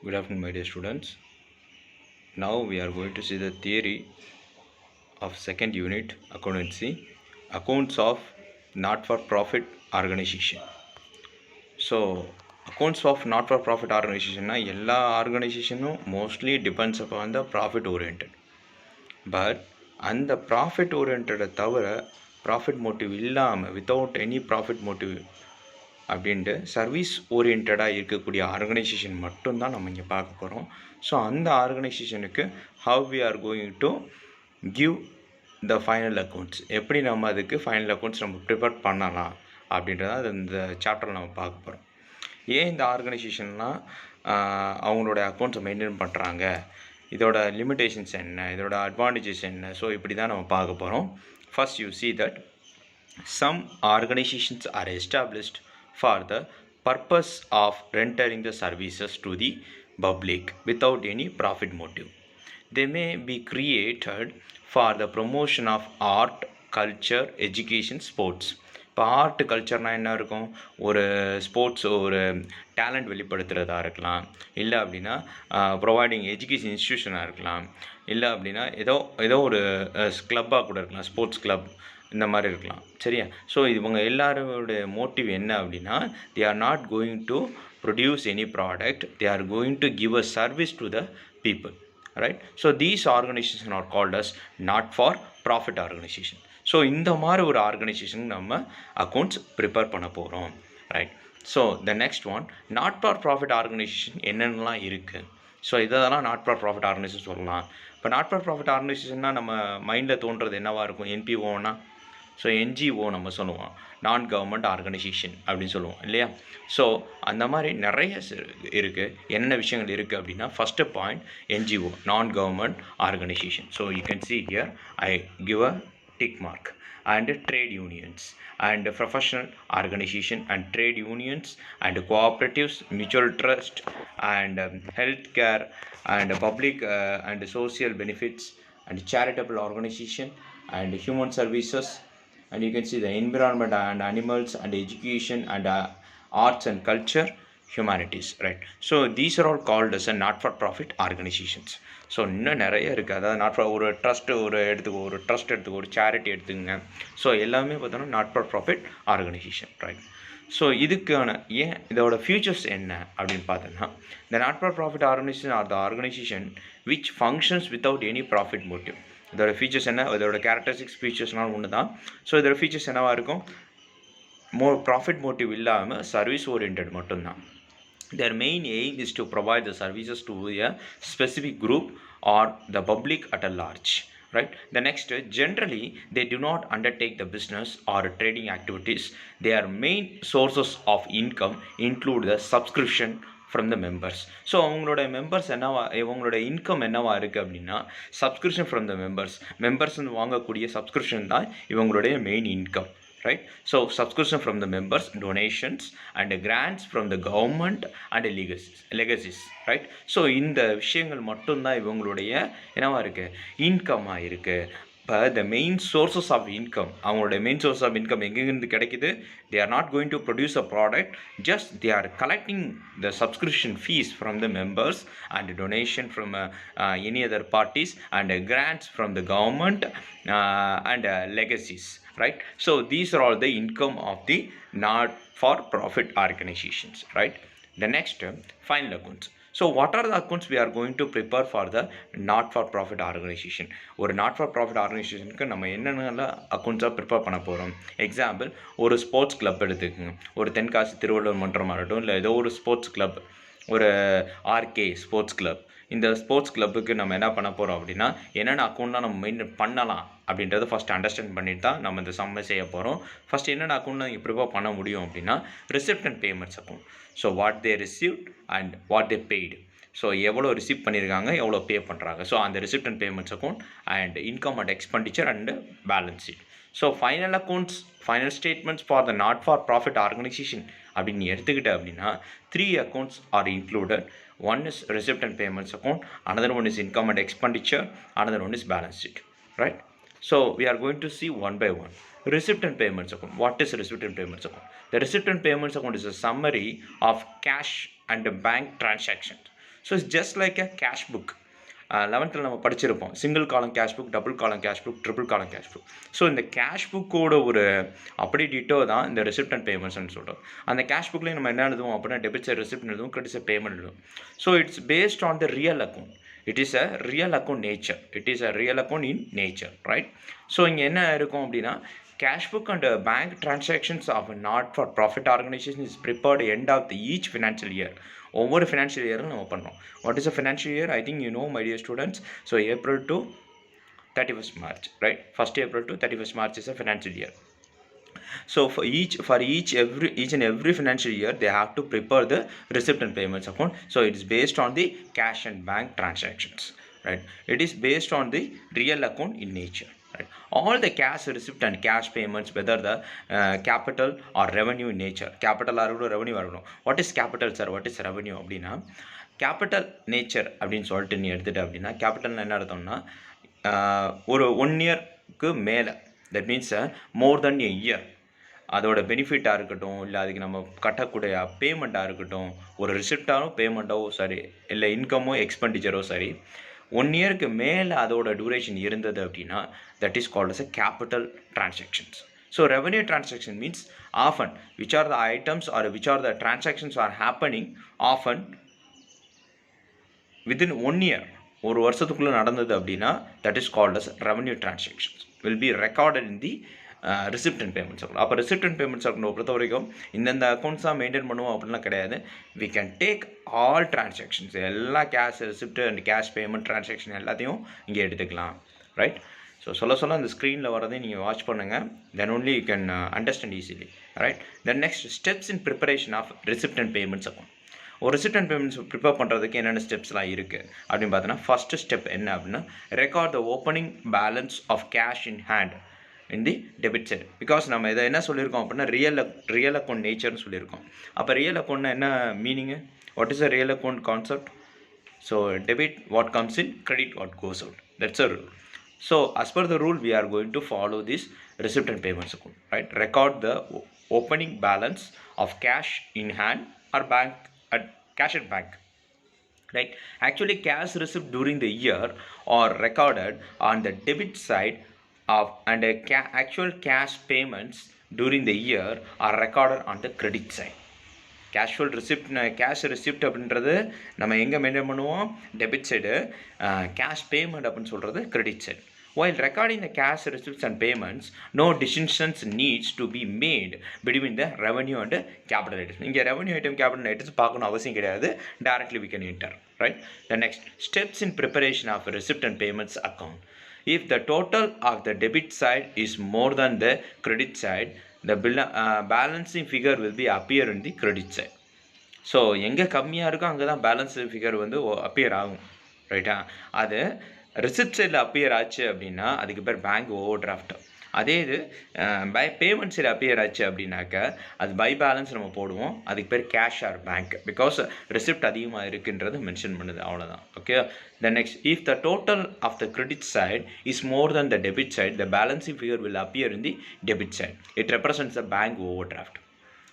Good afternoon, my dear students. Now we are going to see the theory of second unit accountancy, accounts of not-for-profit organization. So, accounts of not-for-profit organization na எல்லா ஆர்கனைசேஷனும் mostly depends upon the profit oriented. But அந்த profit oriented தவிர profit motive இல்லாமல் without any profit motive அப்படின்ட்டு service ஓரியன்டாக இருக்கக்கூடிய organisation மட்டும்தான் நம்ம இங்கே பார்க்க போகிறோம். ஸோ அந்த ஆர்கனைசேஷனுக்கு how we are going to give the final accounts, எப்படி நம்ம அதுக்கு ஃபைனல் அக்கௌண்ட்ஸ் நம்ம ப்ரிப்பேர் பண்ணலாம் அப்படின்றத அது இந்த சாப்டரில் நம்ம பார்க்க போகிறோம். ஏன் இந்த ஆர்கனைசேஷன்லாம் அவங்களோட அக்கௌண்ட்ஸை மெயின்டைன் பண்ணுறாங்க, இதோட லிமிட்டேஷன்ஸ் என்ன, இதோட அட்வான்டேஜஸ் என்ன, ஸோ இப்படி தான் நம்ம பார்க்க போகிறோம். First you see that some organizations are established for the purpose of rendering the services to the public without any profit motive. They may be created for the promotion of art, culture, education, sports. இப்போ art கல்ச்சர்னால் என்ன இருக்கும், ஒரு sports, ஒரு talent வெளிப்படுத்துகிறதா இருக்கலாம், இல்லை அப்படின்னா providing education இன்ஸ்டியூஷனாக இருக்கலாம், இல்லை அப்படின்னா ஏதோ ஒரு கிளப்பாக கூட இருக்கலாம், ஸ்போர்ட்ஸ் கிளப் இந்த மாதிரி இருக்கலாம். சரியா? ஸோ இவங்க எல்லாரோட மோட்டிவ் என்ன அப்படின்னா, தே are not going to produce any product, they are going to give a service to the people, right? So these organisation are called as not for profit organisation. So இந்த மாதிரி ஒரு organisation நம்ம accounts prepare பண்ண போகிறோம், right? So the next one, not for profit organisation என்னென்னலாம் இருக்குது. So இதெல்லாம் not for profit organisation சொல்லலாம். இப்போ நாட் ஃபார் ப்ராஃபிட் ஆர்கனைசேஷன்னா நம்ம மைண்டில் தோன்றது என்னவாக இருக்கும், என்பிஓனா, ஸோ என்ஜிஓ நம்ம சொல்லுவோம், நான் கவர்மெண்ட் ஆர்கனைசேஷன் அப்படின்னு சொல்லுவோம் இல்லையா? ஸோ அந்த மாதிரி நிறைய இருக்குது. என்னென்ன விஷயங்கள் இருக்குது அப்படின்னா, ஃபஸ்ட்டு பாயிண்ட் என்ஜிஓ, நான் government organisation. So you can see here I give a tick mark. And trade unions and professional organization and trade unions and cooperatives, mutual trust and healthcare and public and social benefits and charitable organization and human services, and you can see the environment and animals and education and arts and culture, humanities, right? So these are all called as a not for profit organizations. So இன்னும் நிறைய இருக்குது. அதாவது not for ஒரு trust, ஒரு trust எடுத்துக்கோ, ஒரு charity எடுத்துக்கங்க. So எல்லாமே பார்த்தோன்னா not for profit organisation, right? So இதுக்கான ஏன் இதோட ஃபியூச்சர்ஸ் என்ன அப்படின்னு பார்த்தோன்னா, இந்த not for profit organisation R the organisation which functions without any profit motive. இதோட ஃபீச்சர்ஸ் என்ன, இதோட கேரக்டரிஸ்டிக்ஸ் ஃபீச்சர்ஸ்னால் ஒன்று தான். ஸோ இதோட ஃபீச்சர்ஸ் என்னவாக இருக்கும், ப்ராஃபிட் மோட்டிவ் இல்லாமல் சர்வீஸ் ஓரியன்ட் மட்டும்தான். Their main aim is to provide the services to a specific group or the public at a large, right? The next, generally they do not undertake the business or trading activities. Their main sources of income include the subscription from the members. So அவங்களோட members என்னவா, இவங்களோட income என்னவா இருக்குது அப்படின்னா, subscription from the members வாங்கக்கூடிய subscription தான் இவங்களுடைய main income, right? So subscription from the members, donations and grants from the government and legacies, right? So இந்த விஷயங்கள் மட்டும்தான் இவங்களுடைய என்னவா இருக்குது, இன்கமாக இருக்குது. இப்போ the main sources of income, அவங்களோட மெயின் சோர்ஸ் ஆஃப் இன்கம் எங்கேருந்து கிடைக்குது, they are not going to produce a product, just they are collecting the subscription fees from the members and donation from any other parties and grants from the government and legacies, right? So these are all the income of the not for profit organizations, right? The next, final accounts. So what are the accounts we are going to prepare for the not for profit organization? ஒரு not for profit organizationக்கு நம்ம என்னென்ன அக்கௌண்ட்ஸாக prepare பண்ண போகிறோம். Example, ஒரு sports club எடுத்துக்கோங்க, ஒரு தென்காசி திருவள்ளுவர் மன்றமாக இருக்கட்டும், இல்லை ஏதோ ஒரு ஸ்போர்ட்ஸ் கிளப், ஒரு ஆர்கே ஸ்போர்ட்ஸ் கிளப். இந்த ஸ்போர்ட்ஸ் கிளப்புக்கு நம்ம என்ன பண்ண போகிறோம் அப்படின்னா, என்னென்ன அக்கௌண்ட்லாம் நம்ம மெயின்டைன் பண்ணலாம் அப்படின்றத ஃபஸ்ட் அண்டர்ஸ்டாண்ட் பண்ணிட்டு தான் நம்ம இந்த சம்மை செய்ய போகிறோம். ஃபஸ்ட் என்னென்ன அக்கௌண்ட் நீங்கள் ப்ரிப்பேர் பண்ண முடியும் அப்படின்னா, receipt and payments account. So what they received and what they paid. So எவ்வளோ ரிசீவ் பண்ணியிருக்காங்க, எவ்வளோ பே பண்ணுறாங்க. ஸோ அந்த receipt and payments account and income and expenditure and balance sheet. So final accounts, final statements for the not for profit organisation அப்படின்னு எடுத்துக்கிட்ட அப்படின்னா, 3 accounts are included. One is receipt and payments account, another one is income and expenditure, another one is balance sheet, right? So we are going to see one by one. Receipt and payments account. What is receipt and payments account? The receipt and payments account is a summary of cash and bank transactions. So it's just like a cash book. 11th நம்ம படிச்சிருப்போம், single காலம் cash book, double காலம் cash book, triple காலம் cash book. So இந்த cash புக்கோட ஒரு அப்படி Tito தான் இந்த ரெசிப்ட் அண்ட் பேமெண்ட்ஸ்னு சொல்கிறோம். அந்த கேஷ் புக்லேயும் நம்ம என்ன எழுதுவோம் அப்படின்னா டெபிட் சைட் ரெசிப்ட் எழுதுவோம், கிரெடிட் சைட் பேமெண்ட் எழுதுவோம். So it's based on the real account. It is a real account nature. It is a real account in nature, right? So இங்கே என்ன இருக்கும் அப்படின்னா cash book and bank transactions of a not for profit organization is prepared end of the each financial year. ஒவ்வொரு financial இயரும் நம்ம பண்ணுறோம். What is a financial year? I think you know my dear students. So April to 31st March, right? 1st April to 31st March is a financial year. So for each and every financial year they have to prepare the receipt and payments account. So it is based on the cash and bank transactions, right? It is based on the real account in nature, right? All the cash receipt and cash payments, whether the capital or revenue in nature, capital or revenue or no. What is capital, sir? What is revenue அப்படினா capital nature அப்படின்னு சொல்லிட்டு நீ எடுத்துட்டு அப்படின்னா capital என்ன அர்த்தம்னா ஒரு 1 இயர்க்கு மேலே, that means more than a year, அதோட பெனிஃபிட்டாக இருக்கட்டும், இல்லை அதுக்கு நம்ம கட்டக்கூடிய பேமெண்ட்டாக இருக்கட்டும், ஒரு ரிசிப்டாகவும் பேமெண்ட்டாவோ சரி, இல்லை இன்கமோ எக்ஸ்பெண்டிச்சரோ சரி, 1 இயருக்கு மேலே அதோட டியூரேஷன் இருந்தது அப்படின்னா that is called as a capital transactions. So revenue transaction means often which are the items are which are the transactions are happening often within 1 year, ஒரு வருஷத்துக்குள்ளே நடந்தது அப்படின்னா that is called as revenue transactions will be recorded in the receipt and payments account. அப்போ receipt and payments account பொறுத்த வரைக்கும் இந்தந்த accounts தான் maintain பண்ணுவோம் அப்படின்லாம் கிடையாது. We can take all transactions, எல்லா cash receipt and cash payment transaction எல்லாத்தையும் இங்கே எடுத்துக்கலாம், ரைட்? ஸோ சொல்ல அந்த ஸ்க்ரீனில் வரதையும் நீங்கள் வாட்ச் பண்ணுங்கள், then only you can understand easily, right? Then next steps in preparation of receipt and payments account. ஒரு ரிசிப்ட் அண்ட் பேமெண்ட்ஸ் ப்ரிப்பேர் பண்ணுறதுக்கு என்னென்ன ஸ்டெப்ஸ்லாம் இருக்குது அப்படின்னு பார்த்தீங்கன்னா, ஃபஸ்ட்டு ஸ்டெப் என்ன அப்படின்னா record the opening balance of cash in hand in the debit side. Because நம்ம இதை என்ன சொல்லியிருக்கோம் அப்படின்னா ரியல் அக்கௌண்ட் நேச்சர்னு சொல்லியிருக்கோம். அப்போ ரியல் அக்கௌண்ட்னா என்ன meaning? What is a real account concept? So debit what comes in, credit what goes out. That's a rule. So as per the rule we are going to follow this receipt and payments account, right? Record the opening balance of cash in hand or bank at cash at bank, right? Actually cash received during the year are recorded on the debit side of, and actual cash payments during the year are recorded on the credit side. Casual receipt, cash receipt அப்படின்றது நம்ம எங்கே maintain பண்ணுவோம்? Debit side. Cash payment அப்படின்னு சொல்கிறது credit side. While recording the cash receipts and payments, no distinctions needs to be made between the revenue and capital items. இங்கே revenue item, capital items பார்க்கணும் அவசியம் கிடையாது. Directly we can enter, right? The next steps in preparation of receipt and payments account. If the total of the debit side is more than the credit side, the balancing figure will be appear in the credit side. So எங்கே கம்மியாக இருக்கோ அங்கே தான் balance figure வந்து appear ஆகும், ரைட்டா? அது receipt சைடில் அப்பியர் ஆச்சு அப்படின்னா அதுக்கு பேர் பேங்க் ஓவர் டிராஃப்ட். அதே இது பேமெண்ட் சைடு அப்பியர் ஆச்சு அப்படின்னாக்க அது பை பேலன்ஸ் நம்ம போடுவோம், அதுக்கு பேர் cash R bank. Because receipt அதிகமாக இருக்குன்றது மென்ஷன் பண்ணுது, அவ்வளோதான். Okay. The next, if the total of the credit side is more than the debit side, the balancing figure will appear in the debit side. It represents the bank overdraft.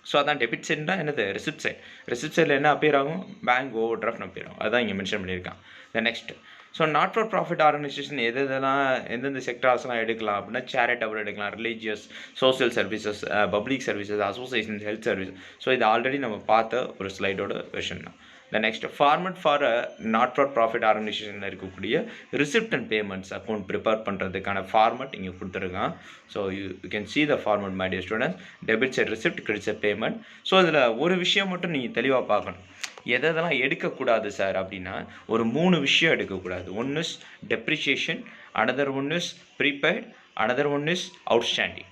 So அதான் debit சைடுனா என்னது? Receipt side. Receipt சைடில் என்ன appear ஆகும்? Bank over draft appear ஆகும். அதான் இங்கே mention பண்ணியிருக்கான். The next, so not for profit organisation இதெல்லாம் எந்தெந்த செக்டார்ஸ்லாம் எடுக்கலாம் அப்படின்னா சேரிட்டபிள் எடுக்கலாம், religious, social services, public services, association, health service. So இது ஆல்ரெடி நம்ம பார்த்த ஒரு ஸ்லைடோட வெர்ஷன் தான். The next, format for not for profit ஆர்கனைசேஷனில் இருக்கக்கூடிய receipt and payments account prepare பண்ணுறதுக்கான ஃபார்மட் இங்கே கொடுத்துருக்கான். So you can see the format my dear students. Debit side receipt, credit side payment. So இதில் ஒரு விஷயம் மட்டும் நீங்கள் தெளிவாக பார்க்கணும், எதெல்லாம் எடுக்கக்கூடாது சார் அப்படின்னா ஒரு 3 விஷயம் எடுக்கக்கூடாது. One is depreciation, another one is prepaid, another one is outstanding.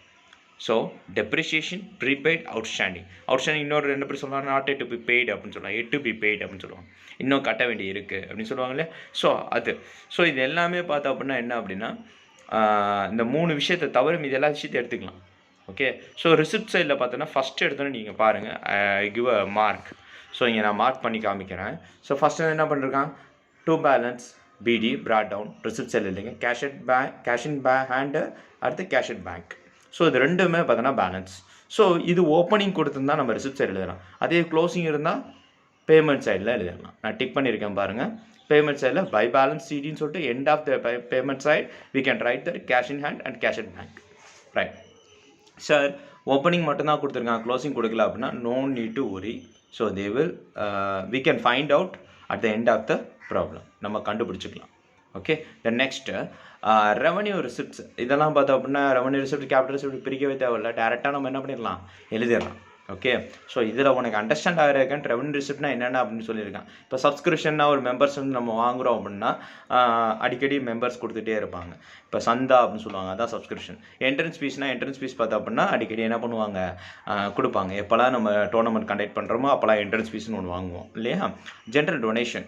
So depreciation, prepaid, outstanding. Outstanding இன்னொரு 2 பேர் சொல்லுவாங்க, not yet to be paid அப்படின்னு சொல்லுவாங்க, எட் டு பி பெய்டு அப்படின்னு சொல்லுவாங்க, இன்னும் கட்ட வேண்டி இருக்குது அப்படின்னு சொல்லுவாங்களே. ஸோ அது, ஸோ இது எல்லாமே பார்த்தோம் அப்படின்னா என்ன அப்படின்னா இந்த 3 விஷயத்தை தவிர இது எல்லா விஷயத்தையும் எடுத்துக்கலாம். ஓகே. ஸோ ரிசிப்ட் சைடில் பார்த்தோன்னா ஃபஸ்ட்டு எடுத்தோன்னே நீங்கள் பாருங்கள், I give a mark. So இங்கே நான் மார்க் பண்ணி காமிக்கிறேன். ஸோ ஃபஸ்ட்டு என்ன பண்ணிருக்கான்? டு பேலன்ஸ் பிடி ப்ராட் டவுன் ரிசிப்ட் சைடில் இல்லைங்க, cash at bank, cash in hand, அடுத்து கேஷ் அட் பேங்க். ஸோ இது ரெண்டுமே பார்த்தோன்னா பேலன்ஸ். ஸோ இது ஓப்பனிங் கொடுத்துருந்தா நம்ம ரிசிப்ட் சைடு எழுதலாம், அதே க்ளோசிங் இருந்தால் பேமெண்ட் சைடில் எழுதிடலாம். நான் டிக் பண்ணியிருக்கேன் பாருங்கள். பேமெண்ட் சைடில் பை பேலன்ஸ் சிடின்னு சொல்லிட்டு end of the payment side we can write the cash in hand and cash in bank. Right sir, opening மட்டும்தான் கொடுத்துருக்காங்க, க்ளோசிங் கொடுக்கல அப்படின்னா no need to worry. So they will we can find out at the end of the problem. நம்ம கண்டுபிடிச்சிக்கலாம். Okay, the next revenue receipts. இதெல்லாம் பார்த்தோம் அப்படின்னா revenue receipt capital receipt பிரிக்கவே தேவையில்லை, டேரெக்டாக நம்ம என்ன பண்ணிடலாம், எழுதிடலாம். ஓகே, ஸோ இதில் உனக்கு அண்டர்ஸ்டாண்ட் ஆகிருக்கேன் ரெவன்யூ ரிசிப்ட்னா என்னென்ன அப்படின்னு சொல்லியிருக்கான். இப்போ சப்ஸ்கிரிப்ஷன்னா ஒரு மெம்பர்ஸ் வந்து நம்ம வாங்குகிறோம் அப்படின்னா அடிக்கடி மெம்பர்ஸ் கொடுத்துட்டே இருப்பாங்க. இப்போ சந்தா அப்படின்னு சொல்லுவாங்க, அதான் சப்ஸ்கிரிப்ஷன். என்ட்ரன்ஸ் ஃபீஸ் பார்த்தோம் அப்படின்னா அடிக்கடி என்ன பண்ணுவாங்க, கொடுப்பாங்க. எப்போல்லாம் நம்ம டோர்னமெண்ட் கண்டக்ட் பண்ணுறோமோ அப்போல்லாம் என்ட்ரன்ஸ் ஃபீஸ்னு ஒன்று வாங்குவோம் இல்லையா. ஜென்ரல் டொனேஷன்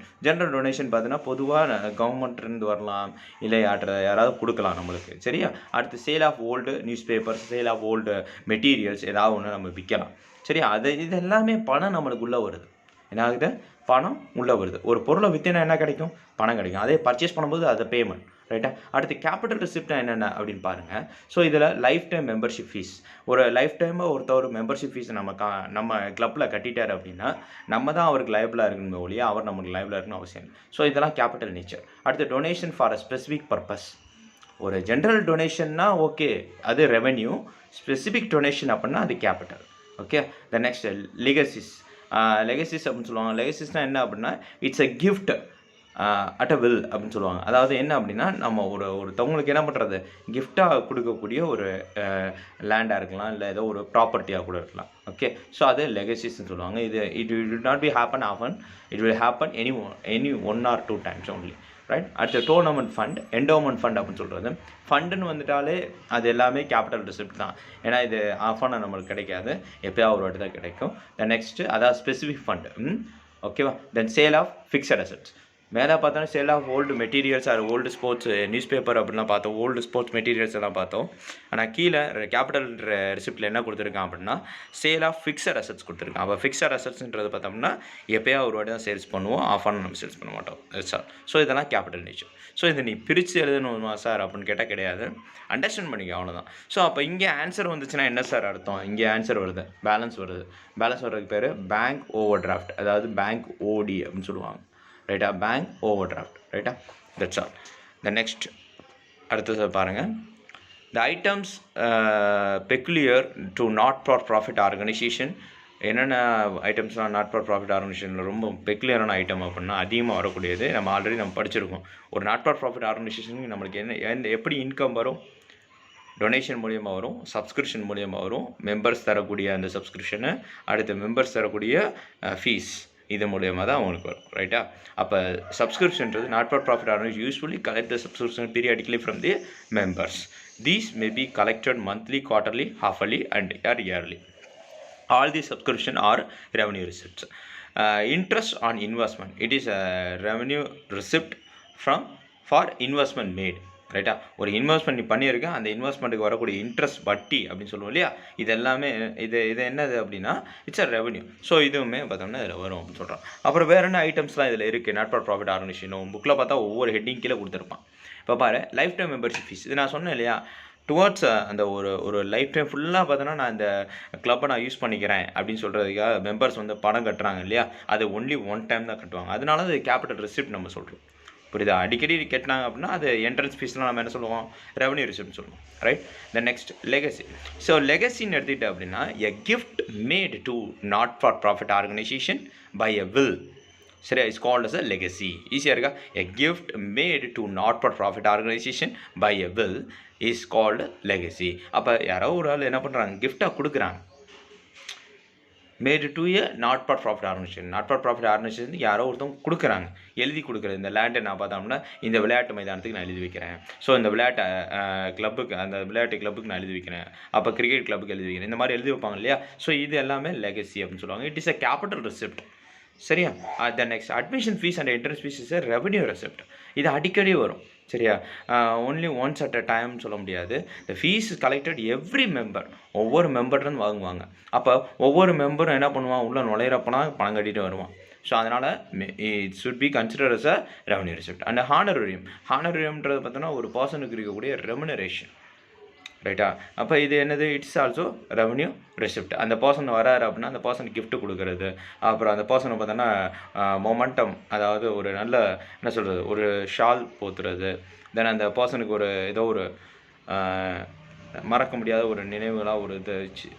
பார்த்தீங்கன்னா பொதுவாக கவர்மெண்ட்லேருந்து வரலாம், இல்லை யாராவது கொடுக்கலாம் நம்மளுக்கு. சரியா, அடுத்து sale of old newspapers, sale of old materials, ஏதாவது ஒன்று நம்ம விற்கலாம். சரியா, இது எல்லாமே பணம் நம்மளுக்கு உள்ளே வருது. என்ன ஆகுது, பணம் உள்ளே வருது. ஒரு பொருளை விற்றினா என்ன கிடைக்கும், பணம் கிடைக்கும். அதே பர்ச்சேஸ் பண்ணும்போது அது பேமெண்ட். ரைட்டா, அடுத்து கேபிட்டல் ரிசிப்ட்னா என்னென்ன அப்படின்னு பாருங்கள். ஸோ இதில் லைஃப் டைம் மெம்பர்ஷிப் ஃபீஸ். ஒரு லைஃப் டைமாக ஒருத்தர் மெம்பர்ஷிப் ஃபீஸ் நம்ம கிளப்பில் கட்டிட்டார் அப்படின்னா நம்ம தான் அவருக்கு லைபிளாக இருக்கணும் ஒழிய அவர் நமக்கு லைபிளாக இருக்கணும் அவசியம் இல்லை. ஸோ இதெல்லாம் கேபிட்டல் நேச்சர். அடுத்து donation for a specific purpose. ஒரு ஜென்ரல் டொனேஷன்னா ஓகே, அது ரெவென்யூ. ஸ்பெசிஃபிக் டொனேஷன் அப்படின்னா அது capital. Okay, the next legacies. Legacies அப்படின்னு சொல்லுவாங்க. லெகசிஸ்னால் என்ன அப்படின்னா it's a gift at a will அப்படின்னு சொல்லுவாங்க. அதாவது என்ன அப்படின்னா நம்ம ஒருத்தவங்களுக்கு என்ன பண்ணுறது, கிஃப்டாக கொடுக்கக்கூடிய ஒரு லேண்டாக இருக்கலாம், இல்லை ஏதோ ஒரு ப்ராப்பர்ட்டியாக கூட இருக்கலாம். ஓகே, ஸோ அது லெகசிஸ்ன்னு சொல்லுவாங்க. It will not be happen often, it will happen any 1 or 2 times only. Right, அடுத்து டோர்னமெண்ட் ஃபண்ட், என்டோமெண்ட் ஃபண்ட் அப்படின்னு சொல்கிறது. ஃபண்டுன்னு வந்துட்டாலே அது எல்லாமே கேபிட்டல் ரிசிப்ட் தான். ஏன்னா இது ஆஃபான நம்மளுக்கு கிடைக்காது, எப்போயாவது ஒரு வாட்டி தான் கிடைக்கும். தென் நெக்ஸ்ட்டு அதாவது ஸ்பெசிஃபிக் ஃபண்டு. ஓகேவா, then sale of fixed assets. மேலே பார்த்தோன்னா sale of old materials or old sports newspaper அப்படின்லாம் பார்த்தோம், ஓல்டு ஸ்போர்ட்ஸ் மெட்டீரியல்ஸ் எல்லாம் பார்த்தோம். ஆனால் கீழே கேபிட்டல் ரிசிப்டில் என்ன கொடுத்துருக்கான் அப்படின்னா சேல் ஆஃப் ஃபிக்ஸட் அசெட்ஸ் கொடுத்துருக்கான். அப்போ ஃபிக்ஸட் அசெட்ஸ்ன்றது பார்த்தோம்னா எப்போயா ஒரு வாட்டி தான் சேல்ஸ் பண்ணுவோம், ஆஃப் ஆன் நம்ம சேல்ஸ் பண்ண மாட்டோம் சார். ஸோ இதெல்லாம் கேபிட்டல் நேச்சர். ஸோ இதை நீ பிரித்து எழுதணுமா சார் அப்படின்னு கேட்டால் கிடையாது, அண்டர்ஸ்டாண்ட் பண்ணிக்க அவ்வளோதான். ஸோ அப்போ இங்கே ஆன்சர் வந்துச்சுன்னா என்ன சார் அர்த்தம், இங்கே ஆன்சர் வருது, பேலன்ஸ் வருது. பேலன்ஸ் வர்றதுக்கு பேர் பேங்க் ஓவர் டிராஃப்ட், அதாவது பேங்க் ஓடி அப்படின்னு சொல்லுவாங்க. ரைட்டா, பேங்க் ஓவர் டிராஃப்ட். ரைட்டா, தட்ஸ் ஆல். த நெக்ஸ்ட் அடுத்தது பாருங்கள். The items peculiar to not for profit organisation. என்னென்ன ஐட்டம்ஸ்லாம் நாட் ஃபார் ப்ராஃபிட் ஆர்கனைசேஷனில் ரொம்ப பெக்குலியரான ஐட்டம் அப்படின்னா அதிகமாக வரக்கூடியது நம்ம ஆல்ரெடி படிச்சிருக்கோம். ஒரு நாட் ஃபார் ப்ராஃபிட் ஆர்கனைசேஷனுக்கு நம்மளுக்கு எப்படி இன்கம் வரும், டொனேஷன் மூலியமாக வரும், சப்ஸ்கிரிப்ஷன் மூலியமாக வரும், மெம்பர்ஸ் தரக்கூடிய அந்த சப்ஸ்கிரிப்ஷனு, அடுத்து மெம்பர்ஸ் தரக்கூடிய ஃபீஸ், இது மூலியமாக தான் அவங்களுக்கு வரும். ரைட்டா, அப்போ சப்ஸ்கிரிப்ஷன்றது not for profit organisation usefully collect the subscription periodically from the members. These may be collected monthly, quarterly, half yearly and yearly. All the subscription are revenue receipts. Interest on investment, it is a revenue receipt for investment made. ரைட்டா, ஒரு investment நீ பண்ணியிருக்கேன், அந்த இன்வெஸ்ட்மெண்ட்டுக்கு வரக்கூடிய interest வட்டி அப்படின்னு சொல்லுவோம் இல்லையா, இது எல்லாமே இது என்னது அப்படின்னா இட்ஸ் அ ரெவன்யூ. ஸோ இதுவுமே பார்த்தோம்னா இதில் வரும் அப்படின்னு சொல்கிறோம். அப்புறம் வேறு என்ன ஐட்டம்ஸ்லாம் இதில் இருக்குது, நாட் ஃபார் ப்ராஃபிட் ஆர்கனைசேஷனும் புக்கில் பார்த்தா ஒவ்வொரு ஹெட்டிங் கீழே கொடுத்துருப்பான். இப்போ பாரு, லைஃப் டைம் மெம்பர்ஷிப் ஃபீஸ், இது நான் சொன்னேன் இல்லையா, டுவர்ட்ஸ் அந்த ஒரு லைஃப் டைம் ஃபுல்லாக பார்த்தோன்னா நான் இந்த கிளப்பை நான் யூஸ் பண்ணிக்கிறேன் அப்படின்னு சொல்கிறதுக்காக மெம்பர்ஸ் வந்து பணம் கட்டுறாங்க இல்லையா, அது ஒன்லி 1 time தான் கட்டுவாங்க. அதனால அது கேபிட்டல் ரிசிப்ட் நம்ம சொல்கிறோம். புரியுதா, அடிக்கடி கட்டினாங்க அப்படின்னா அது என்ட்ரன்ஸ் ஃபீஸ்லாம் நம்ம என்ன சொல்லுவோம், ரெவன்யூ ரிசிப்ட்னு சொல்லுவோம். Right, the next legacy. So லெகசின்னு எடுத்துக்கிட்டு அப்படின்னா a gift made to not for profit organisation by a will. சரியா, is called as a legacy. ஈஸியாக இருக்கா, a gift made to not for profit organisation by a will is called legacy. அப்போ யாரோ ஒரு ஆள் என்ன பண்ணுறாங்க, கிஃப்டாக கொடுக்குறாங்க, made to a not for profit organisation. Not for profit organisation யாரோ ஒருத்தவங்க கொடுக்குறாங்க, எழுதி கொடுக்குறது. இந்த லேண்டை நான் பார்த்தோம்னா இந்த விளையாட்டு மைதானத்துக்கு நான் எழுதி வைக்கிறேன், ஸோ இந்த விளையாட்டு கிளப்புக்கு, அந்த விளையாட்டு கிளப்புக்கு நான் எழுதி வைக்கிறேன், அப்போ கிரிக்கெட் கிளப்புக்கு எழுதி வைக்கிறேன், இந்த மாதிரி எழுதி வைப்பாங்க இல்லையா. ஸோ இது எல்லாமே லெகசி அப்படின்னு சொல்லுவாங்க. It is a capital receipt. சரியா, the next admission fee and entrance fee is a revenue receipt. இது அடிக்கடி வரும். சரியா, only once at a time சொல்ல முடியாது. The fee is collected every member, ஒவ்வொரு மெம்பர்லேருந்து வாங்குவாங்க. அப்போ ஒவ்வொரு மெம்பரும் என்ன பண்ணுவான், உள்ள நுழையிறப்பனா பணம் கட்டிட்டு வருவான். ஸோ அதனால் it should be consider as a revenue receipt. And honorarium. ஹானரரியம்ன்றது பார்த்தோன்னா ஒரு பர்சனுக்கு இருக்கக்கூடிய ரெமுனரேஷன். ரைட்டா? அப்போ இது என்னது? It's also revenue receipt. அந்த பர்சன் வராரு அப்படின்னா அந்த பர்சனுக்கு gift கொடுக்கறது, அப்புறம் அந்த பர்சனை பார்த்தோன்னா மொமெண்டம், அதாவது ஒரு நல்ல என்ன சொல்கிறது, ஒரு ஷால் போத்துறது, தென் அந்த பர்சனுக்கு ஒரு ஏதோ ஒரு மறக்க முடியாத ஒரு நினைவுகளாக ஒரு இது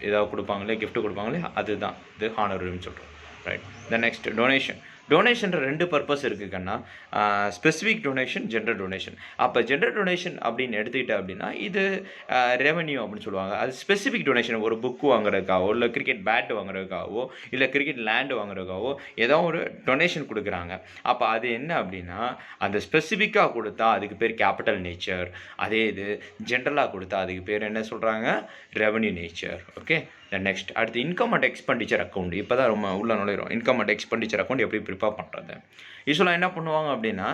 ஏதாவது கொடுப்பாங்களே, கிஃப்ட் கொடுப்பாங்களே, அதுதான் இது ஹானரரின்னு சொல்கிறோம். ரைட். Then next donation. டொனேஷன்ற 2 பர்பஸ் இருக்குது கண்ணா. Specific donation, general donation. அப்போ ஜென்ரல் டொனேஷன் அப்படின்னு எடுத்துக்கிட்டேன் அப்படின்னா இது ரெவன்யூ அப்படின்னு சொல்லுவாங்க. அது ஸ்பெசிஃபிக் டொனேஷன், ஒரு புக்கு வாங்குறதுக்காகவோ, இல்லை கிரிக்கெட் பேட் வாங்குறதுக்காகவோ, இல்லை கிரிக்கெட் லேண்டு வாங்குறதுக்காகவோ ஏதோ ஒரு டொனேஷன் கொடுக்குறாங்க. அப்போ அது என்ன அப்படின்னா அந்த ஸ்பெசிஃபிக்காக கொடுத்தா அதுக்கு பேர் கேபிட்டல் நேச்சர். அதே இது ஜென்ரலாக கொடுத்தா அதுக்கு பேர் என்ன சொல்கிறாங்க? Revenue nature. Okay. Then next அடுத்து இன்கம் அண்ட் எக்ஸ்பெண்டிச்சர் அக்கௌண்ட். இப்போ தான் ரொம்ப உள்ள நுழையிறோம். இன்கம் அண்ட் எக்ஸ்பெண்டிச்சர் அக்கௌண்ட் எப்படி ப்ரிப்பேர் பண்ணுறது? யூஸ்வலாக என்ன பண்ணுவாங்க அப்படின்னா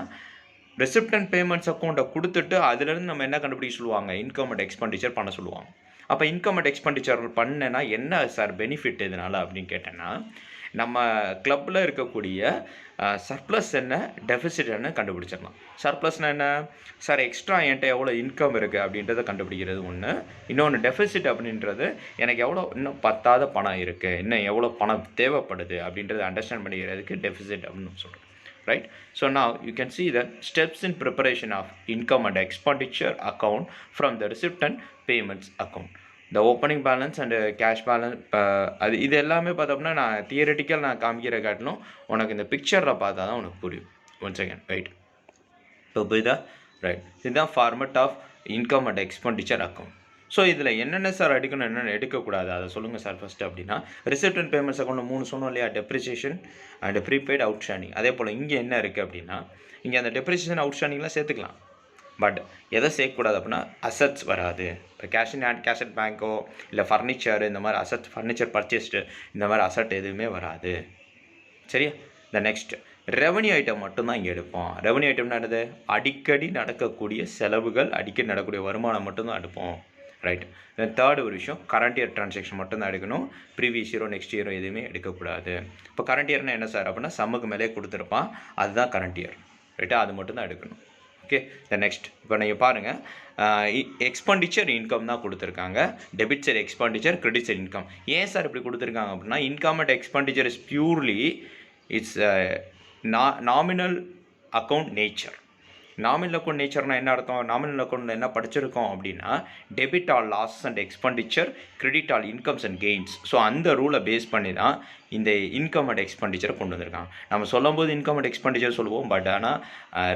ரெசிப்ட் அண்ட் பேமெண்ட்ஸ் அக்கௌண்ட்டை கொடுத்துட்டு அதுலேருந்து நம்ம என்ன கண்டுபிடிக்க சொல்லுவாங்க? இன்கம் அண்ட் எக்ஸ்பெண்டிச்சர் பண்ண சொல்லுவாங்க. அப்போ இன்கம் அண்ட் எக்ஸ்பெண்டிச்சர் பண்ணேன்னா என்ன சார் பெனிஃபிட் இதனால் அப்படின்னு கேட்டேன்னா, நம்ம கிளப்பில் இருக்கக்கூடிய சர்ப்ளஸ் என்ன, டெஃபிசிட் என்ன கண்டுபிடிச்சிடலாம். சர்ப்ளஸ்னால் என்ன சார்? எக்ஸ்ட்ரா என்கிட்ட எவ்வளோ இன்கம் இருக்குது அப்படின்றத கண்டுபிடிக்கிறது ஒன்று. இன்னொன்று டெஃபிசிட் அப்படின்றது எனக்கு எவ்வளோ இன்னும் பத்தாத பணம் இருக்குது, இன்னும் எவ்வளோ பணம் தேவைப்படுது அப்படின்றத அண்டர்ஸ்டாண்ட் பண்ணிக்கிறதுக்கு டெஃபிசிட் அப்படின்னு சொல்கிறோம். Right? So now you can see the steps in preparation of income and expenditure account from the receipt and payments account. The opening balance and cash balance, அது இது எல்லாமே பார்த்தோம்னா நான் தியரட்டிக்கல் நான் காமிக்கிற காட்டிலும் உனக்கு இந்த பிக்சரில் பார்த்தா தான் உனக்கு புரியும். One second right. இப்போ புரியுதா? ரைட். இதுதான் format of income and expenditure account. So இதில் என்னென்ன சார் எடுக்கணும், என்னென்ன எடுக்கக்கூடாது அதை சொல்லுங்கள் சார் ஃபஸ்ட்டு அப்படின்னா, ரிசிப்ட் அண்ட் பேமெண்ட்ஸ் அக்கௌண்ட் 3 சொன்னோம் இல்லையா? Depreciation and prepaid outstanding. அதே போல் இங்கே என்ன இருக்குது அப்படின்னா, இங்கே அந்த டெப்ரிசியேஷன் அவுட்ஸ்டாண்டிங்லாம் சேர்த்துக்கலாம். பட் எதை சேர்க்கக்கூடாது அப்படின்னா அசட்ஸ் வராது. இப்போ cash in hand, cash at பேங்க்கோ, இல்லை ஃபர்னிச்சர், இந்த மாதிரி அசட், ஃபர்னிச்சர் பர்ச்சேஸ்டு, இந்த மாதிரி அசட் எதுவுமே வராது. சரியா? த நெக்ஸ்ட் ரெவன்யூ ஐட்டம் மட்டும்தான் இங்கே எடுப்போம். ரெவன்யூ ஐட்டம்னா என்னது? அடிக்கடி நடக்கக்கூடிய செலவுகள், அடிக்கடி நடக்கக்கூடிய வருமானம் மட்டும்தான் எடுப்போம். ரைட். தென் தேர்டு ஒரு விஷயம், கரண்ட் இயர் ட்ரான்சாக்ஷன் மட்டும்தான் எடுக்கணும். ப்ரீவியஸ் இயரோ நெக்ஸ்ட் இயரோ எதுவுமே எடுக்கக்கூடாது. இப்போ கரண்ட் இயர்னா என்ன சார் அப்படின்னா சம்முக்கு மேலே கொடுத்துருப்பான், அதுதான் கரண்ட் இயர். ரைட்டா? அது மட்டும்தான் எடுக்கணும். ஓகே. த நெக்ஸ்ட் இப்போ நீங்கள் பாருங்கள், எக்ஸ்பெண்டிச்சர் இன்கம் தான் கொடுத்துருக்காங்க. Debit side expenditure, credit side income. ஏன் சார் இப்படி கொடுத்துருக்காங்க அப்படின்னா income and expenditure is purely it's nominal account nature. Nominal account நேச்சர்னால் என்ன அர்த்தம்? நாமினல் அக்கௌண்ட்டில் என்ன படிச்சிருக்கோம் அப்படின்னா debit all loss and expenditure, credit all incomes and gains. So அந்த ரூலை பேஸ் பண்ணி தான் இந்த இன்கம் அண்ட் எக்ஸ்பெண்டிச்சரை கொண்டு வந்திருக்காங்க. நம்ம சொல்லும்போது இன்கம் அண்ட் எக்ஸ்பெண்டிச்சர் சொல்லுவோம், பட் ஆனால்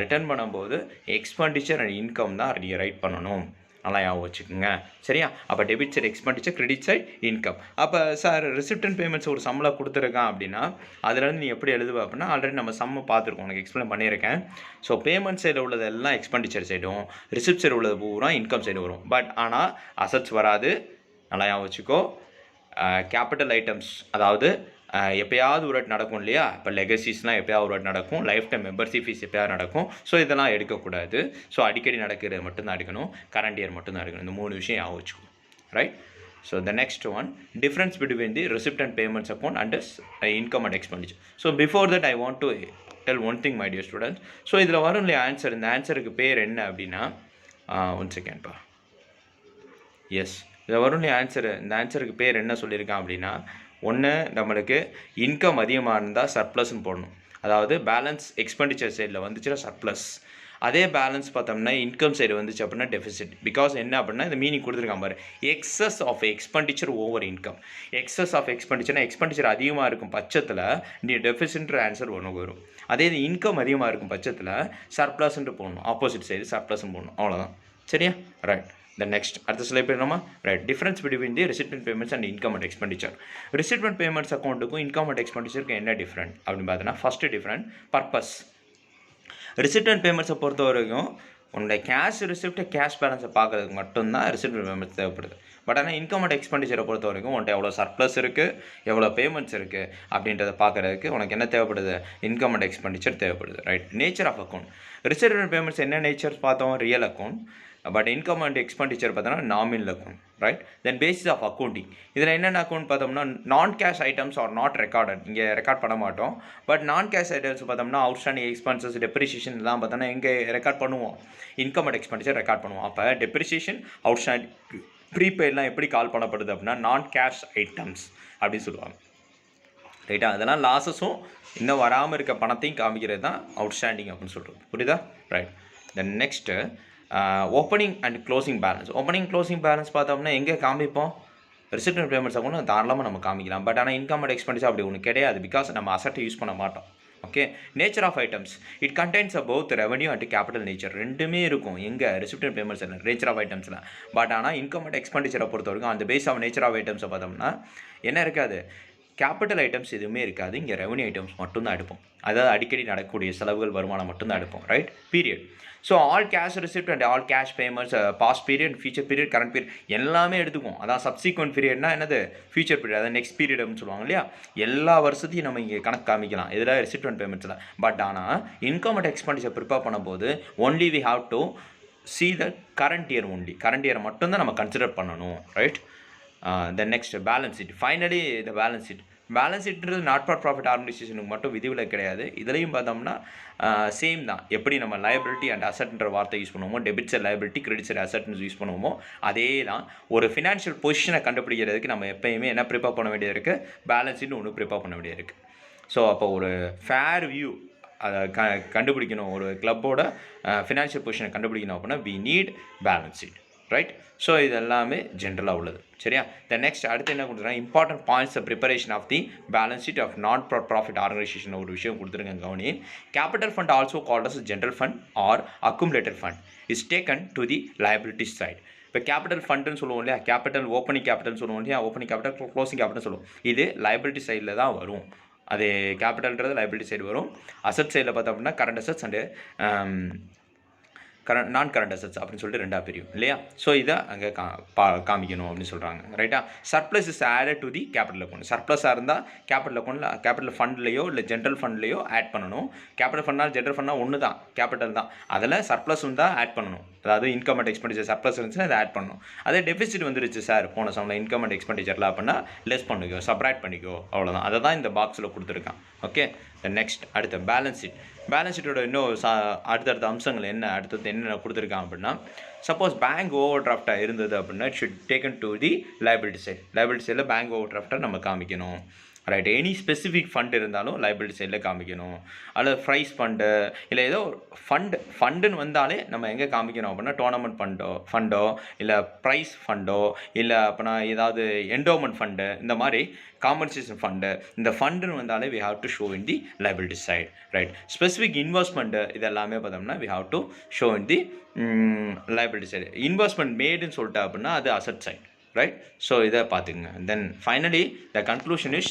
ரிட்டர்ன் பண்ணும்போது எக்ஸ்பெண்டிச்சர் அண்ட் இன்கம் தான் நீங்கள் ரைட் பண்ணணும். நல்லா ஞாபகம் வச்சுக்கோங்க. சரியா? அப்போ debit side expenditure, credit side income. அப்போ சார் ரிசிப்ட் அண்ட் பேமெண்ட்ஸ் ஒரு சம்மில் கொடுத்துருக்கான் அப்படின்னா அதுலேருந்து நீ எப்படி எழுதுவ அப்படின்னா ஆல்ரெடி நம்ம சம்மை பார்த்துருக்கோம், உனக்கு எக்ஸ்பிளைன் பண்ணியிருக்கேன். ஸோ பேமெண்ட் சைடில் உள்ளதெல்லாம் எக்ஸ்பெண்டிச்சர் சைடும், ரிசிப்ட் சைடு உள்ளது பூரா இன்கம் சைடு வரும். பட் ஆனால் அசட்ஸ் வராது. நல்லா ஞாபகம் வச்சுக்கோ. கேபிட்டல் ஐட்டம்ஸ், அதாவது எப்போயாவது ஒரு வாட்டி நடக்கும் இல்லையா? இப்போ லெகசிஸ்லாம் எப்போயாவது ஒரு வாட்டி நடக்கும், லைஃப் டைம் மெம்பர்ஷிப் ஃபீஸ் எப்போயாவது நடக்கும். ஸோ இதெல்லாம் எடுக்கக்கூடாது. ஸோ அடிக்கடி நடக்கிறது மட்டும்தான் எடுக்கணும். கரண்ட் இயர் மட்டும்தான் எடுக்கணும். இந்த 3 விஷயம் ஞாபகம் வச்சுக்கோ. Right. So the next one, difference between the receipt and payments account and income and expenditure. So before that I want to tell one thing my dear students. So இதில் வரும் இல்லையா answer, இந்த ஆன்சருக்கு பேர் என்ன அப்படின்னா, ஒன் செகண்ட்ப்பா. எஸ், இதில் வரும் இல்லையா ஆன்சரு, இந்த ஆன்சருக்கு பேர் என்ன சொல்லியிருக்கான் அப்படின்னா, ஒன்று நம்மளுக்கு இன்கம் அதிகமாக இருந்தால் சர்ப்ளஸ்ன்னு போடணும். அதாவது பேலன்ஸ் எக்ஸ்பெண்டிச்சர் சைடில் வந்துச்சுன்னா சர்ப்ளஸ், அதே பேலன்ஸ் பார்த்தோம்னா இன்கம் சைடு வந்துச்சு அப்படின்னா டெஃபிசிட். பிகாஸ் என்ன அப்படின்னா இந்த மீனிங் கொடுத்துருக்கான் பாரு, excess of expenditure over income. Excess of எக்ஸ்பெண்டிச்சர்னா எக்ஸ்பெண்டிச்சர் அதிகமாக இருக்கும் பட்சத்தில் நீ டெஃபிசிட்ன்ற ஆன்சர் ஒன்று வரும். அதே இது இன்கம் அதிகமாக இருக்கும் பட்சத்தில் சர்ப்ளஸ்ன்ட்டு போடணும், ஆப்போசிட் சைடு சர்ப்ளஸ்ன்னு போடணும். அவ்வளோதான். சரியா? ரைட். The next அடுத்த ஸ்லைட் போயிடலாமா? Right. Difference between the receipt and payments and income and expenditure. receipt and payments அக்கௌண்ட்டுக்கும் இன்கம் அண்ட் எக்ஸ்பெண்டிச்சருக்கு என்ன டிஃப்ரெண்ட் அப்படின்னு பார்த்தீங்கன்னா, first different purpose. receipt and payments பொறுத்த வரைக்கும் உன்னுடைய கேஷ் ரிசிப்ட், கேஷ் பேலன்ஸை பார்க்குறதுக்கு மட்டும்தான் receipt and payments தேவைப்படுது. பட் ஆனால் இன்கம் அண்ட் எக்ஸ்பெண்டிச்சரை பொறுத்த வரைக்கும் உன்ட்ட எவ்வளோ சர்ப்ளஸ் இருக்குது, எவ்வளோ பேமெண்ட்ஸ் இருக்குது அப்படின்றத பார்க்குறதுக்கு உனக்கு என்ன தேவைப்படுது? இன்கம் அண்ட் எக்ஸ்பெண்டிச்சர் தேவைப்படுது. Right. Nature of account. receipt and payments என்ன நேச்சர் பார்த்தோம்? Real account. But income and expenditure பார்த்தோம்னா nominal account. Right. Then basis of accounting. இதில் என்னென்ன அக்கௌண்ட் பார்த்தோம்னா, non cash items are not recorded, இங்கே record பண்ண மாட்டோம். பட் நான் கேஷ் ஐட்டம்ஸ் பார்த்தோம்னா அவுட்ஸ்டாண்டிங் எக்ஸ்பென்சஸ், டெப்ரிசியேஷன் இதெல்லாம் பார்த்தோம்னா எங்கே ரெக்கார்ட் பண்ணுவோம்? இன்கம் அண்ட் எக்ஸ்பெண்டிச்சர் ரெக்கார்ட் பண்ணுவோம். அப்போ டெப்ரிசியேஷன், அவுட்ஸ்டாண்டிங் ப்ரீபெய்ட்லாம் எப்படி கால் பண்ணப்படுது அப்படின்னா நான் கேஷ் ஐட்டம்ஸ் அப்படின்னு சொல்லுவாங்க. ரைட்டா? அதெல்லாம் லாஸஸும் இன்னும் வராமல் இருக்க பணத்தையும் காமிக்கிறது தான் அவுட்ஸ்டாண்டிங் அப்படின்னு சொல்கிறது. புரியுதா? Right. Then next opening and closing balance. Opening closing balance பார்த்தோம்னா எங்கே காமிப்போம்? ரிசிப்ட் அண்ட் பேமெண்ட்ஸ் அக்கௌண்ட் தாராளமாக நம்ம காமிக்கலாம். பட் ஆனால் இன்கம் அண்ட் எக்ஸ்பென்டிச்சர் அப்படி ஒன்று கிடையாது. பிகாஸ் நம்ம அசட்டை யூஸ் பண்ண மாட்டோம். Okay. Nature of items it contains both revenue and capital nature. ரெண்டுமே இருக்கும் எங்கே ரிசிப்ட் அண்ட் பேமெண்ட்ஸ் இல்லை நேச்சர் ஆஃப் ஐட்டம்ஸில். பட் ஆனால் இன்கம் அண்ட் எக்ஸ்பெண்டிச்சரை பொறுத்த வரைக்கும் அந்த பேஸ் ஆஃப் நேச்சர் ஆஃப் ஐட்டம்ஸை பார்த்தோம்னா என்ன இருக்காது? கேபிட்டல் ஐட்டம்ஸ் எதுவுமே இருக்காது. இங்கே ரெவன்யூ ஐட்டம்ஸ் மட்டும்தான் எடுப்போம். அதாவது அடிக்கடி நடக்கக்கூடிய செலவுகள் வருமானம் மட்டும்தான் எடுப்போம். Right? Period. So all cash receipt and all cash payments past period, future period, current period எல்லாமே எடுத்துக்கும். அதான் சப்சிக்வெண்ட் பீரியட்னா என்னது? ஃபியூச்சர் பீரியட், அதாவது நெக்ஸ்ட் பீரியட் அப்படின்னு சொல்லுவாங்க இல்லையா? எல்லா வருஷத்தையும் நம்ம இங்கே கணக்கு காமிக்கலாம் இதில் ரிசிப்ட் அண்ட் பேமெண்ட்ஸில். பட் ஆனால் இன்கம் அண்ட் எக்ஸ்பெண்டிச்சர் ப்ரிப்பேர் பண்ணும்போது only we have to see the current year only. Current இயரை மட்டும்தான் நம்ம கன்சிடர் பண்ணணும். Right? Then next balance sheet. Finally the balance sheet. Balance ஷீட்ன்றது நாட் ஃபார் ப்ராஃபிட் ஆர்கனைசேஷனுக்கு மட்டும் விதிவிலக்கு கிடையாது. இதுலையும் பார்த்தோம்னா சேம் தான். எப்படி நம்ம லைபிலிட்டி அண்ட் அசட்ன்ற வார்த்தை யூஸ் பண்ணுவோமோ, டெபிட்ஸ் லைபிலிட்டி, கிரெடிட்ஸ் அசட்னு யூஸ் பண்ணுவோமோ, அதே தான். ஒரு ஃபினான்ஷியல் பொசிஷனை கண்டுபிடிக்கிறதுக்கு நம்ம எப்பயுமே என்ன ப்ரிப்பேர் பண்ண வேண்டியது இருக்குது? பேலன்ஸ் ஷீட்னு ஒன்று ப்ரிப்பேர் பண்ண வேண்டியது இருக்குது. ஸோ அப்போ ஒரு ஃபேர் வியூ அதை கண்டுபிடிக்கணும். ஒரு கிளப்போட ஃபினான்ஷியல் பொசிஷனை கண்டுபிடிக்கணும் அப்படின்னா we need balance sheet. Right? So இது எல்லாமே ஜென்ரலாக உள்ளது. சரியா? த நெக்ஸ்ட் அடுத்து என்ன கொடுத்துருக்காங்க? Important points preparation of the balance sheet of non profit organisation ஒரு விஷயம் கொடுத்துருங்க கவனி. Capital fund also called as general fund or accumulated fund is taken to the liability side. இப்போ கேபிட்டல் ஃபண்டுன்னு சொல்லுவோம் இல்லையா? கேபிட்டல் ஓப்பனிங் கேபிட்டல் சொல்லுவோம் இல்லையா? ஓப்பனிங் கேபிட்டல், க்ளோசிங் கேபிட்டல் சொல்லுவோம். இது லைபிலிட்டி சைடில் தான் வரும். அது கேபிட்டல்ன்றது லைபிலிட்டி சைடு வரும். அசட் சைடில் பார்த்தோம் அப்படின்னா கரண்ட் அசட்ஸ் அண்டு நான் கரண்ட் அசட்ஸ் அப்படின்னு சொல்லிட்டு ரெண்டாக பிரியும் இல்லையா? ஸோ இதை அங்கே காமிக்கணும் அப்படின்னு சொல்கிறாங்க. ரைட்டா? Surplus is added to the capital account. சர்ப்ளஸாக இருந்தால் கேபிட்டல் அக்கௌண்ட்டில் கேபிட்டல் ஃபண்ட்லேயோ இல்லை ஜென்ரல் ஃபண்ட்லேயோ ஆட் பண்ணணும். கேபிட்டல் ஃபண்ட்னால் ஜென்ரல் ஃபண்ட்னா ஒன்று தான், கேபிட்டல் தான். அதில் சர்ப்ளஸ் தான் ஆட் பண்ணணும். அதாவது இன்கம் அண்ட் எக்ஸ்பெண்டிச்சர் சர்ப்ளஸ் இருந்துச்சுன்னா அதை ஆட் பண்ணணும். அதே டெபிசிட் வந்துருச்சு சார் போன சம்மில் இன்கம் அண்ட் எக்ஸ்பெண்டிச்சரில் அப்படின்னா லெஸ் பண்ணிக்கோ, சப்ராக்ட் பண்ணிக்கோ, அவ்வளோதான். அதை தான் இந்த பாக்ஸில் கொடுத்துருக்கான். ஓகே. நெக்ஸ்ட் அடுத்த பேலன்ஸ் ஷீட். பேலன்ஸ் ஷீட்டோட இன்னும் அடுத்தடுத்த அம்சங்கள் என்ன, அடுத்தது என்னென்ன கொடுத்துருக்காங்க அப்படின்னா, சப்போஸ் பேங்க் ஓவர் டிராஃப்டாக இருந்தது அப்படின்னா it should taken to the liability side. Liability சைடில் பேங்க் ஓவர் டிராஃப்டாக நம்ம காமிக்கணும். ரைட்? எனி ஸ்பெசிஃபிக் ஃபண்ட் இருந்தாலும் லைபிலிட்டி சைடில் காமிக்கணும். அல்லது ப்ரைஸ் ஃபண்டு இல்லை ஏதோ ஃபண்டுன்னு வந்தாலே நம்ம எங்கே காமிக்கணும் அப்படின்னா டோர்னமெண்ட் ஃபண்டோ இல்லை ப்ரைஸ் ஃபண்டோ இல்லை அப்படின்னா ஏதாவது என்டோமெண்ட் ஃபண்டு, இந்த மாதிரி காம்பன்சேஷன் ஃபண்டு, இந்த ஃபண்டுன்னு வந்தாலே we have to show in the liability side. Right? Specific investment இது எல்லாமே பார்த்தோம்னா we have to show in the liability side. Investment மேடுன்னு சொல்லிட்டா அப்படின்னா அது அசட் சைட். Right? So இதை பார்த்துங்க. Then finally the conclusion is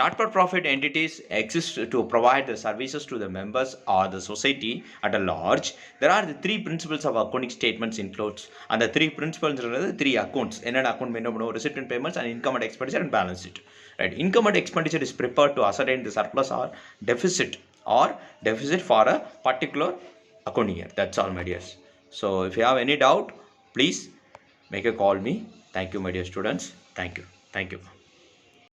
not-for-profit entities exist to provide the services to the members or the society at a large. There are the three principles of accounting statements includes, and the three principles are the three accounts. என்னென்ன account வேணும்? receipt and payments and income and expenditure and balance sheet. Right? Income and expenditure is prepared to ascertain the surplus or deficit for a particular accounting year. That's all, my dears. So if you have any doubt, please make a call me. Thank you, my dear students. Thank you.